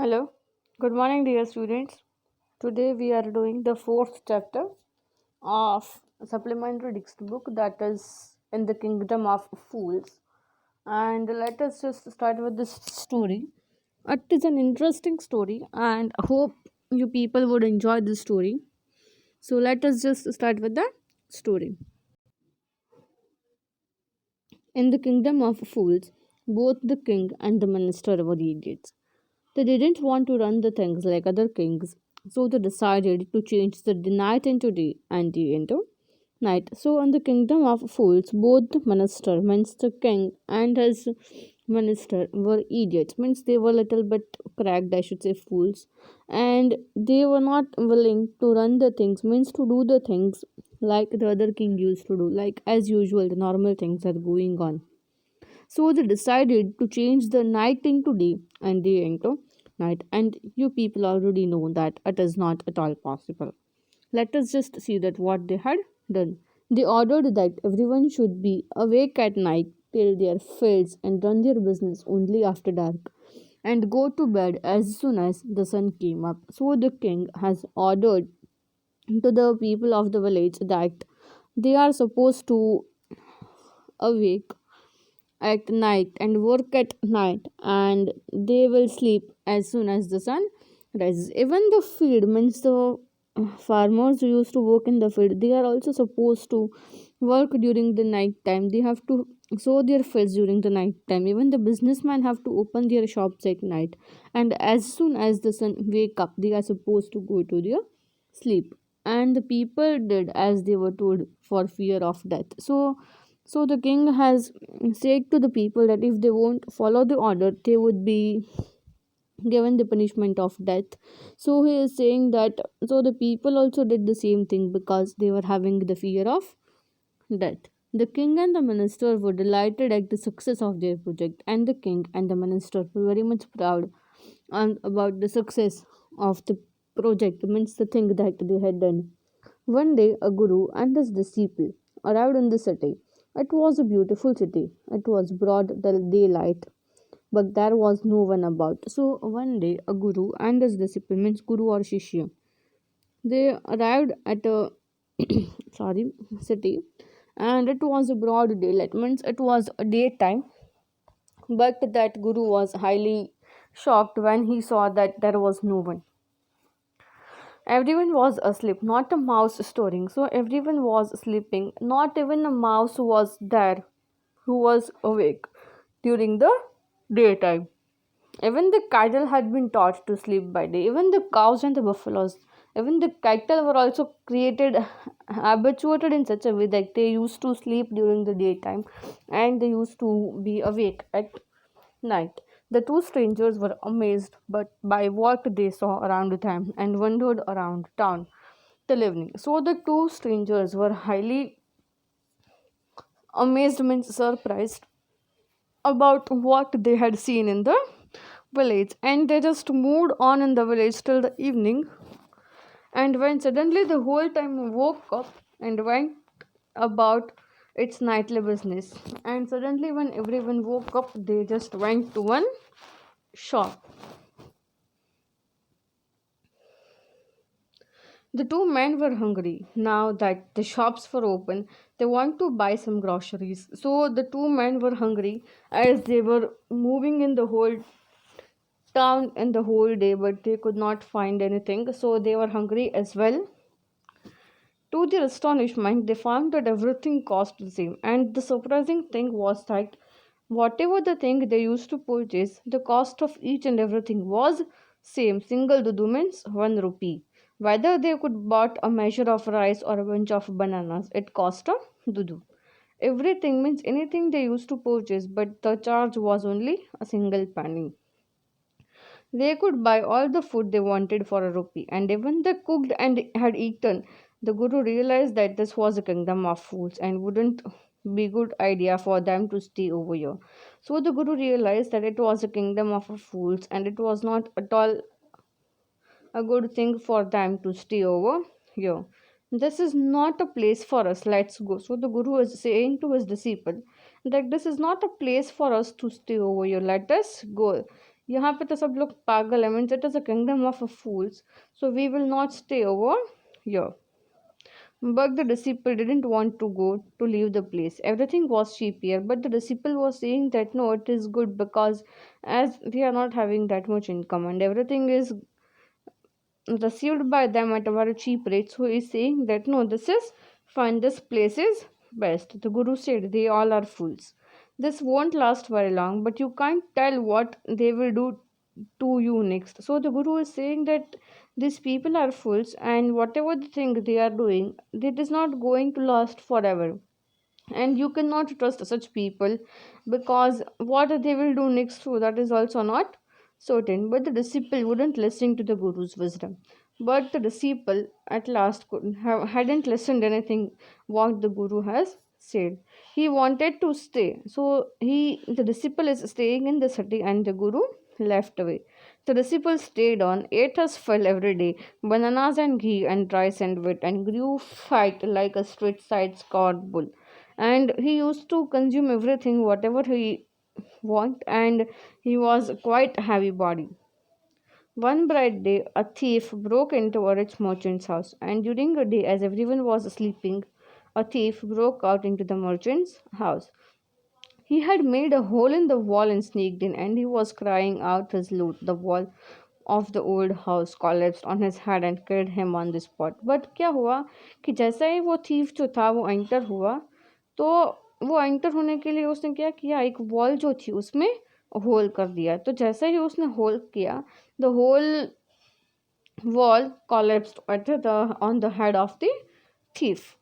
Hello, good morning, dear students. Today we are doing the fourth chapter of a supplementary textbook that is in the kingdom of fools. And let us just start with this story. It is an interesting story, and I hope you people would enjoy this story. So let us just start with the story. In the kingdom of fools, both the king and the minister were idiots. They didn't want to run the things like other kings, so they decided to change the night into day and day into night. So, in the kingdom of fools, both the minister, means the king, and his minister were idiots, means they were little bit cracked, I should say, fools, and they were not willing to run the things, means to do the things like the other king used to do, like as usual, the normal things are going on. So they decided to change the night into day and day into night. And you people already know that it is not at all possible. Let us just see that what they had done. They ordered that everyone should be awake at night till their fields and run their business only after dark and go to bed as soon as the sun came up. So the king has ordered to the people of the village that they are supposed to awake at night and work at night, and they will sleep as soon as the sun rises. Even the field, means the farmers who used to work in the field, they are also supposed to work during the night time. They have to sow their fields during the night time. Even the businessmen have to open their shops at night, and as soon as the sun wake up, they are supposed to go to their sleep. And the people did as they were told for fear of death. So the king has said to the people that if they won't follow the order, they would be given the punishment of death. So he is saying that so the people also did the same thing because they were having the fear of death. The king and the minister were delighted at the success of their project, and the king and the minister were very much proud about the success of the project, means the thing that they had done. One day, a guru and his disciple arrived in the city. It was a beautiful city. It was broad daylight, but there was no one about. So one day, a guru and his disciple, means guru or shishya, they arrived at a sorry city, and it was a broad daylight, means it was a daytime. But that guru was highly shocked when he saw that there was no one. Everyone was asleep, not a mouse snoring. So everyone was sleeping. Not even a mouse was there who was awake during the daytime. Even the cattle had been taught to sleep by day. Even the cows and the buffaloes, even the cattle were also created, habituated in such a way that they used to sleep during the daytime and they used to be awake at night. The two strangers were amazed but by what they saw around them and wandered around town till evening. So the two strangers were highly amazed, means surprised about what they had seen in the village, and they just moved on in the village till the evening. And when suddenly the whole time woke up and went about its nightly business, and suddenly when everyone woke up, they just went to one shop. The two men were hungry. Now that the shops were open, they want to buy some groceries. So the two men were hungry as they were moving in the whole town in the whole day, but they could not find anything. So they were hungry as well. To their astonishment, they found that everything cost the same. And the surprising thing was that whatever the thing they used to purchase, the cost of each and everything was same. Single dudu means 1 rupee. Whether they could bought a measure of rice or a bunch of bananas, it cost a dudu. Everything means anything they used to purchase, but the charge was only a single penny. They could buy all the food they wanted for a rupee, and even they cooked and had eaten. The Guru realized that this was a kingdom of fools and wouldn't be good idea for them to stay over here. So the Guru realized that it was a kingdom of fools and it was not at all a good thing for them to stay over here. This is not a place for us. Let's go. So the Guru is saying to his disciple that this is not a place for us to stay over here. Let us go. यहाँ पे तो सब लोग पागल है, means it is a kingdom of fools, so we will not stay over here. But the disciple didn't want to go to leave the place. Everything was cheap here, but the disciple was saying that no, it is good because as we are not having that much income and everything is received by them at a very cheap rate. So he's saying that no, this is fine, this place is best. The Guru said they all are fools. This won't last very long, but you can't tell what they will do to you next. So the Guru is saying that these people are fools, and whatever the thing they are doing, it is not going to last forever. And you cannot trust such people because what they will do next to that is also not certain. But the disciple wouldn't listen to the Guru's wisdom. But the disciple at last hadn't listened anything what the Guru has said. He wanted to stay, so the disciple is staying in the city and the Guru left away. The disciple stayed on, ate his fill every day, bananas and ghee and rice and wheat, and grew fat like a street side scored bull. And he used to consume everything whatever he want, and he was quite heavy body. One bright day a thief broke into a rich merchant's house, and during a day as everyone was sleeping, a thief broke out into the merchant's house. He had made a hole in the wall and sneaked in, and he was crying out his loot. The wall of the old house collapsed on his head and killed him on the spot. But क्या हुआ कि जैसा ही वो thief जो था वो enter हुआ, तो वो एंटर होने के लिए उसने क्या किया, एक वॉल जो थी उसमें होल कर दिया. तो जैसे ही उसने होल किया, the hole wall collapsed at on the head of the thief,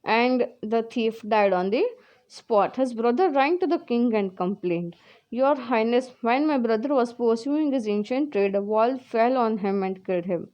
and the thief died on the spot. His brother ran to the king and complained, Your Highness, when my brother was pursuing his ancient trade, a wall fell on him and killed him.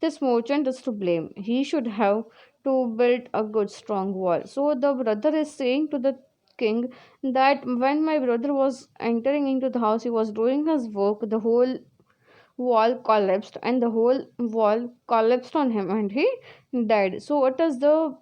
This merchant is to blame. He should have to build a good strong wall. So the brother is saying to the king that when my brother was entering into the house, he was doing his work, the whole wall collapsed and the whole wall collapsed on him and he died. So what is the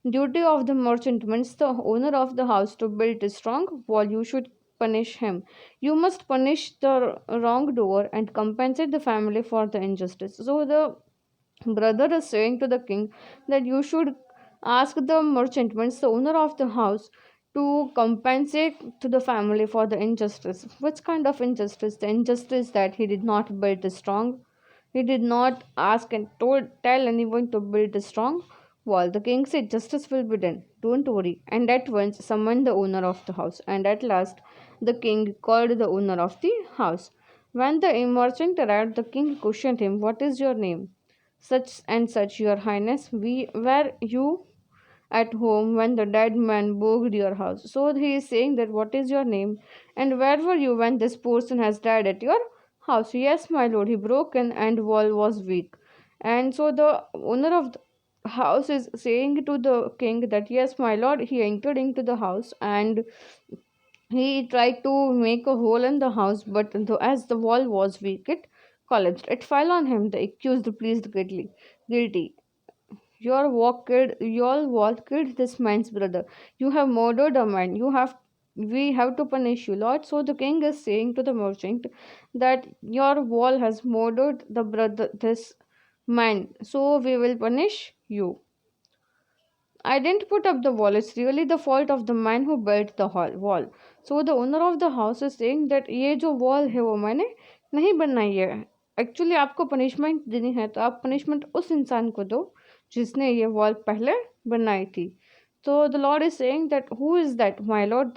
duty of the merchant means the owner of the house to build a strong wall. You should punish him. You must punish the wrongdoer and compensate the family for the injustice. So the brother is saying to the king that you should ask the merchant, means the owner of the house, to compensate to the family for the injustice. Which kind of injustice? The injustice that he did not build a strong, he did not ask and tell anyone to build a strong wall. The king said, Justice will be done. Don't worry. And at once summoned the owner of the house. And at last the king called the owner of the house. When the merchant arrived, the king questioned him, What is your name? Such and such, your highness. We were you at home when the dead man burgled your house? So he is saying that what is your name and where were you when this person has died at your house? Yes, my lord, he broke in and wall was weak. And so the owner of the house is saying to the king that yes, my lord, he entered into the house and he tried to make a hole in the house, but as the wall was weak, it collapsed. It fell on him. The accused pleaded guilty. Your wall killed this man's brother. You have murdered a man. We have to punish you, Lord. So the king is saying to the merchant that your wall has murdered the brother, this man. So we will punish you. I didn't put up the wall. It's really the fault of the man who built the wall. So the owner of the house is saying that ये जो wall है वो मैंने नहीं बनाई है. Actually आपको punishment देनी है तो आप पनिशमेंट उस इंसान को दो जिसने ये वॉल पहले बनाई थी. तो the Lord is saying that who is that my Lord,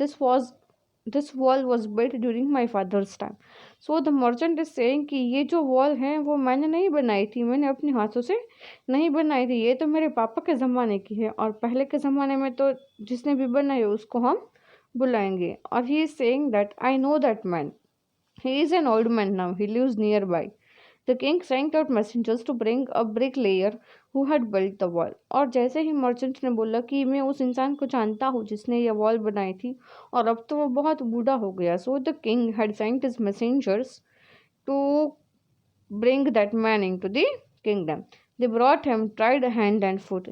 this wall was built during my father's time. So the merchant is saying कि ये जो वॉल है वो मैंने नहीं बनाई थी, मैंने अपने हाथों से नहीं बनाई थी, ये तो मेरे पापा के ज़माने की है और पहले के ज़माने में तो जिसने भी बनाई उसको हम बुलाएंगे. और he is saying that I know that man, he is an old man now, he lives nearby. The king sent out messengers to bring a bricklayer who had built the wall. और जैसे ही merchant ने बोला कि मैं उस इंसान को जानता हूँ जिसने ये वॉल बनाई थी और अब तो वो बहुत बूढ़ा हो गया. So the king had sent his messengers to bring that man into the kingdom. They brought him, tried hand and foot.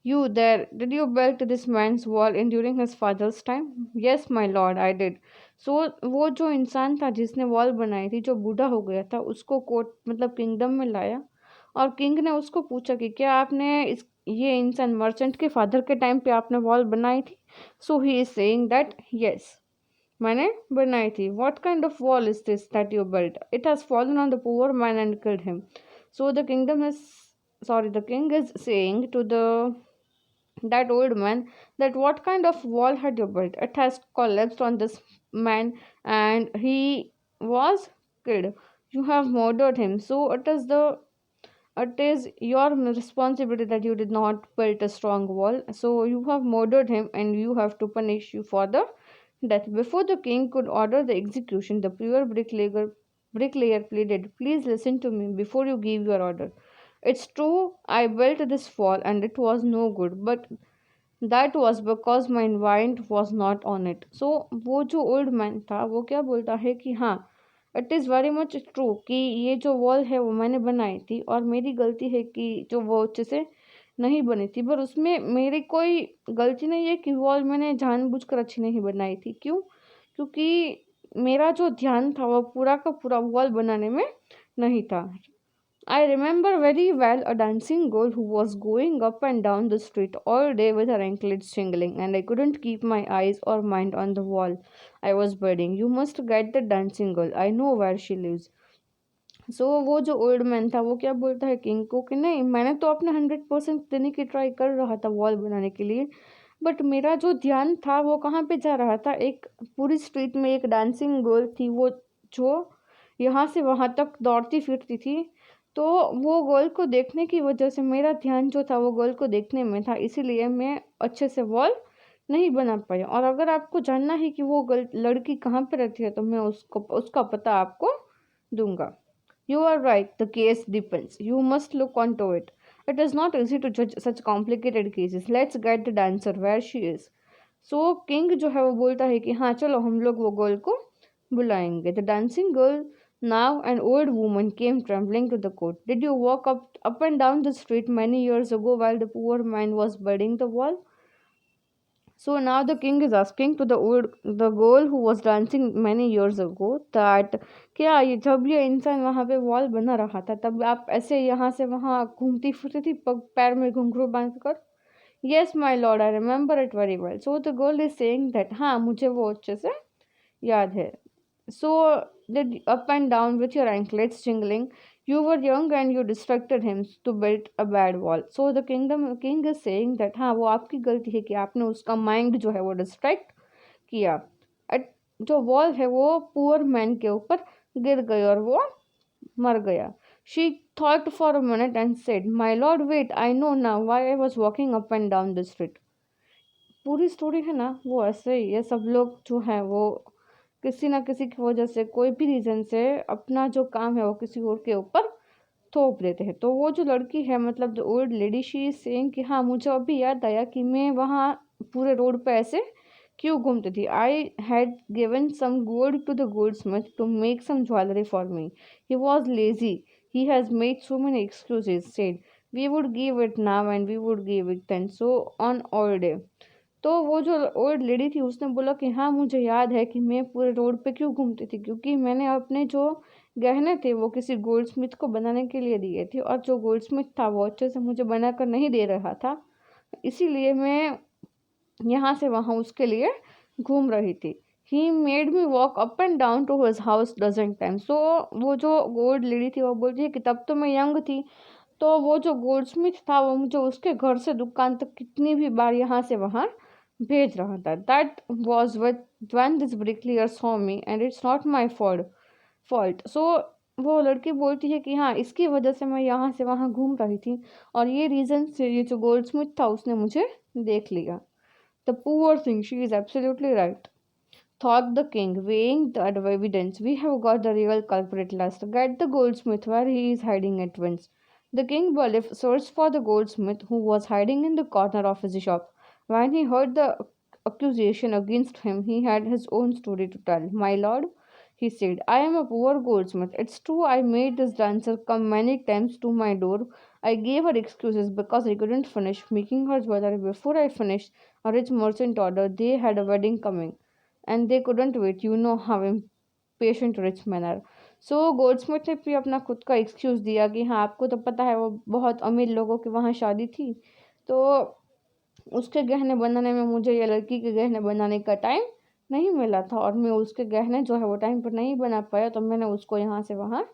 You there, did you build this man's wall in during his father's time? Yes, my lord, I did. सो वो जो इंसान था जिसने wall बनाई थी, जो बूढ़ा हो गया था, उसको कोर्ट मतलब किंगडम में लाया और किंग ने उसको पूछा कि क्या आपने इस ये इंसान मर्चेंट के फादर के टाइम पे आपने वॉल बनाई थी? So he is saying that yes, मैंने बनाई थी. What kind of wall is this that you built? It has fallen on the poor man and killed him. So the kingdom is sorry, the king is saying to the that old man that what kind of wall had you built? It has collapsed on this man and he was killed. You have murdered him. So it is your responsibility that you did not build a strong wall. So you have murdered him and you have to punish you for the death. Before the king could order the execution, the poor bricklayer pleaded, please listen to me before you give your order. It's true, I built this wall and it was no good, but that was because my mind was not on it. So वो जो old man था वो क्या बोलता है कि हाँ, it is very much true कि ये जो वॉल है वो मैंने बनाई थी और मेरी गलती है कि जो वो अच्छे से नहीं बनी थी, पर उसमें मेरी कोई गलती नहीं है कि वॉल मैंने जानबूझकर अच्छी नहीं बनाई थी. क्यों? क्योंकि मेरा जो ध्यान था वो पूरा का पूरा वॉल बनाने में नहीं था. I remember very well a dancing girl who was going up and down the street all day with her anklets jingling, and I couldn't keep my eyes or mind on the wall I was building. You must get the dancing girl. I know where she lives. वो जो old man था वो क्या बोलता है king को कि नहीं, मैंने तो अपने 100% देने की ट्राई कर रहा था वॉल बनाने के लिए, बट मेरा जो ध्यान था वो कहाँ पे जा रहा था, एक पूरी स्ट्रीट में एक डांसिंग गर्ल थी वो जो यहाँ से वहाँ तक दौड़ती फिरती थी. तो वो गर्ल को देखने की वजह से मेरा ध्यान जो था वो गर्ल को देखने में था, इसीलिए मैं अच्छे से वॉल नहीं बना पाया. और अगर आपको जानना है कि वो गर्ल लड़की कहाँ पे रहती है तो मैं उसको उसका पता आपको दूंगा. You are right, the case depends. You must look onto it. It is not easy to judge such complicated cases. Let's get the dancer where she is. So King जो है वो बोलता है कि हाँ चलो हम लोग वो गर्ल को बुलाएंगे. The dancing girl, now an old woman, came trembling to the court. Did you walk up and down the street many years ago while the poor man was building the wall? So now the king is asking to the girl who was dancing many years ago that क्या ये जब ये इंसान वहाँ पे wall बना रहा था तब आप ऐसे यहाँ से वहाँ घूमती फिरती थी पैर में घुंघरू बांध कर? Yes my lord, I remember it very well. So the girl is saying that हाँ मुझे वो अच्छे से याद है. So did up and down with your anklets jingling. You were young and you distracted him to build a bad wall. So the king is saying that हाँ वो आपकी गलती है कि आपने उसका माइंड जो है वो डिस्ट्रैक्ट किया. जो वॉल है वो पुअर मैन के ऊपर गिर गई और वो मर गया. She thought for a minute and said, My lord, wait, I know now why I was walking up and down the street. पूरी स्टोरी है ना वो ऐसे ही है. सब लोग जो है वो किसी ना किसी की वजह से कोई भी रीज़न से अपना जो काम है वो किसी और के ऊपर थोप देते हैं. तो वो जो लड़की है मतलब the old lady, she is saying कि हाँ मुझे अभी याद आया कि मैं वहाँ पूरे रोड पे ऐसे क्यों घूमती थी. I had given some gold to the goldsmith to make some jewellery for me. He was lazy. He has made so many excuses. Said we would give it now and we would give it then, so on all day. तो वो जो old lady थी उसने बोला कि हाँ मुझे याद है कि मैं पूरे रोड पे क्यों घूमती थी, क्योंकि मैंने अपने जो गहने थे वो किसी गोल्ड स्मिथ को बनाने के लिए दिए थे और जो गोल्ड स्मिथ था वो अच्छे से मुझे बनाकर नहीं दे रहा था, इसीलिए मैं यहाँ से वहाँ उसके लिए घूम रही थी. He made me walk up and down to his house dozen time. So वो जो गोल्ड लेडी थी वो बोलती है कि तब तो मैं यंग थी, तो वो जो गोल्ड स्मिथ था वो मुझे उसके घर से दुकान तक कितनी भी बार यहाँ से वहाँ भेज रहा था. That was when this bricklayer saw me and it's not my fault. So वो लड़की बोलती है कि हाँ इसकी वजह से मैं यहाँ से वहाँ घूम रही थी और ये रीज़न से ये जो गोल्ड स्मिथ था उसने मुझे देख लिया. The poor thing, she is absolutely right, thought the king, weighing the evidence. We have got the real culprit last. Get the goldsmith where he is hiding at once. The king Balif searched for the goldsmith who was hiding in the corner of his shop. When he heard the accusation against him, he had his own story to tell. My lord, he said, I am a poor goldsmith. It's true I made this dancer come many times to my door. I gave her excuses because I couldn't finish making her jewelry before I finished a rich merchant order. They had a wedding coming and they couldn't wait. You know how impatient rich men are. So Goldsmith ने भी अपना खुद का excuse दिया कि हाँ आपको तो पता है वो बहुत अमीर लोगों की वहाँ शादी थी, तो उसके गहने बनाने में मुझे ये लड़की के गहने बनाने का टाइम नहीं मिला था, और मैं उसके गहने जो है वो टाइम पर नहीं बना पाया, तो मैंने उसको यहाँ से वहाँ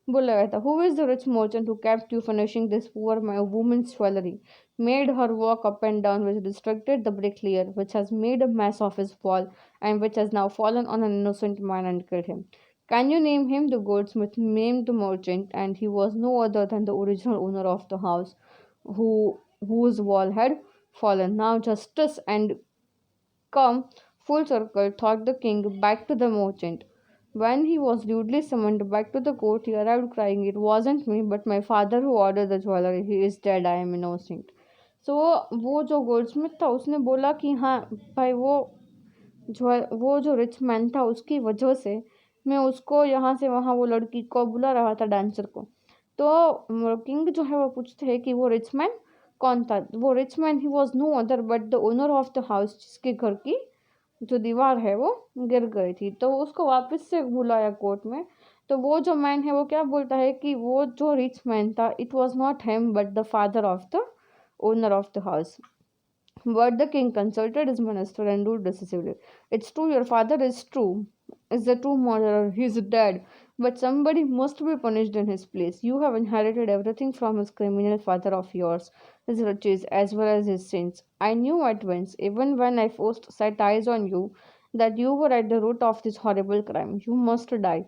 बुलाया था. Who is the rich merchant who kept you finishing this poor my woman's jewelry, made her walk up and down, which distracted the bricklayer, which has made a mess of his wall, and which has now fallen on an innocent man and killed him? Can you name him? The goldsmith named the merchant, and he was no other than the original owner of the house, whose wall had fallen. Now justice and come full circle, thought the king, back to the merchant. When he was rudely summoned back to the court, he arrived crying, "It wasn't me, but my father who ordered the jewelry. He is dead. I am innocent." So वो जो Goldsmith था उसने बोला कि हाँ भाई वो जो रिच मैन था उसकी वजह से मैं उसको यहाँ से वहाँ वो लड़की को बुला रहा था, डांसर को. तो किंग जो है वो पूछते हैं कि वो रिच मैन कौन था. वो rich man he was no other but the owner of the house, जिसके घर की जो दीवार है वो गिर गई थी. तो उसको वापस से बुलाया कोर्ट में. तो वो जो मैन है वो क्या बोलता है कि वो जो रिच मैन था, it was not him but the father of the owner of the house. But the king consulted his minister and ruled decisively. "It's true, your father is the true murderer. He is dead. But somebody must be punished in his place. You have inherited everything from his criminal father of yours, his riches as well as his sins. I knew at once, even when I first set eyes on you, that you were at the root of this horrible crime. You must die."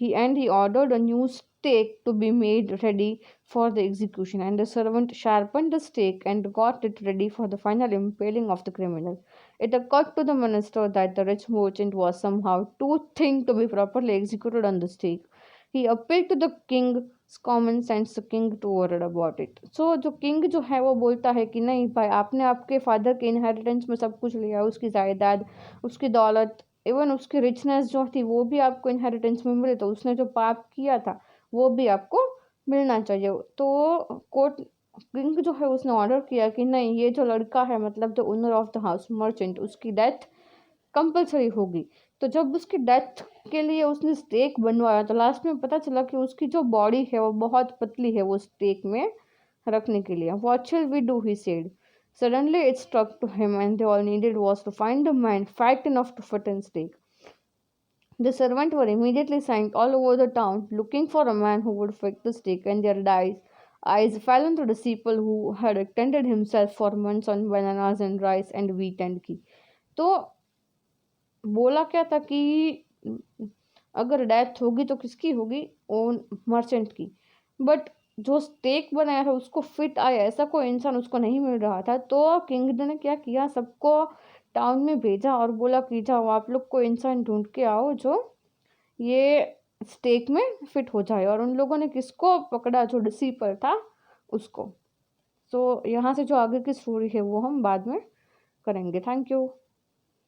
He ordered a new stake to be made ready for the execution, and the servant sharpened the stake and got it ready for the final impaling of the criminal. It occurred to the minister that the rich merchant was somehow too thin to be properly executed on the stake. He appealed to the king's common sense, the king to worried about it. So जो king जो है वो बोलता है कि नहीं भाई, आपने आपके फादर के इनहेरिटेंस में सब कुछ लिया, उसकी जायदाद, उसकी दौलत, इवन उसकी रिचनेस जो थी वो भी आपको इनहेरिटेंस में मिले, तो उसने जो पाप किया था वो भी आपको मिलना चाहिए. तो कोर्ट किंग जो है उसने ऑर्डर किया कि नहीं, ये जो लड़का है मतलब the owner of the house merchant, उसकी डेथ कंपलसरी होगी. तो जब उसकी डेथ के लिए उसने स्टेक बनवाया तो लास्ट में पता चला कि उसकी जो बॉडी है वो बहुत पतली है वो स्टेक में रखने के लिए. "What shall we do?" he said. Suddenly it struck to him, and all needed was to find a man fat enough to fit in stake. The servants were immediately sent all over the town, looking for a man who would fit the stake, and their eyes fell on the disciple who had attended himself for months on bananas and rice and wheat and ghee. तो बोला क्या था कि अगर death होगी तो किसकी होगी, ओन मर्चेंट की. बट जो स्टेक बनाया था उसको फिट आया ऐसा कोई इंसान उसको नहीं मिल रहा था. तो किंग ने क्या किया, सबको टाउन में भेजा और बोला कि जाओ आप लोग को इंसान ढूंढ के आओ जो ये स्टेक में फिट हो जाए. और उन लोगों ने किसको पकड़ा, जो डिसीपर था उसको. तो यहाँ से जो आगे की स्टोरी है वो हम बाद में करेंगे. Thank you.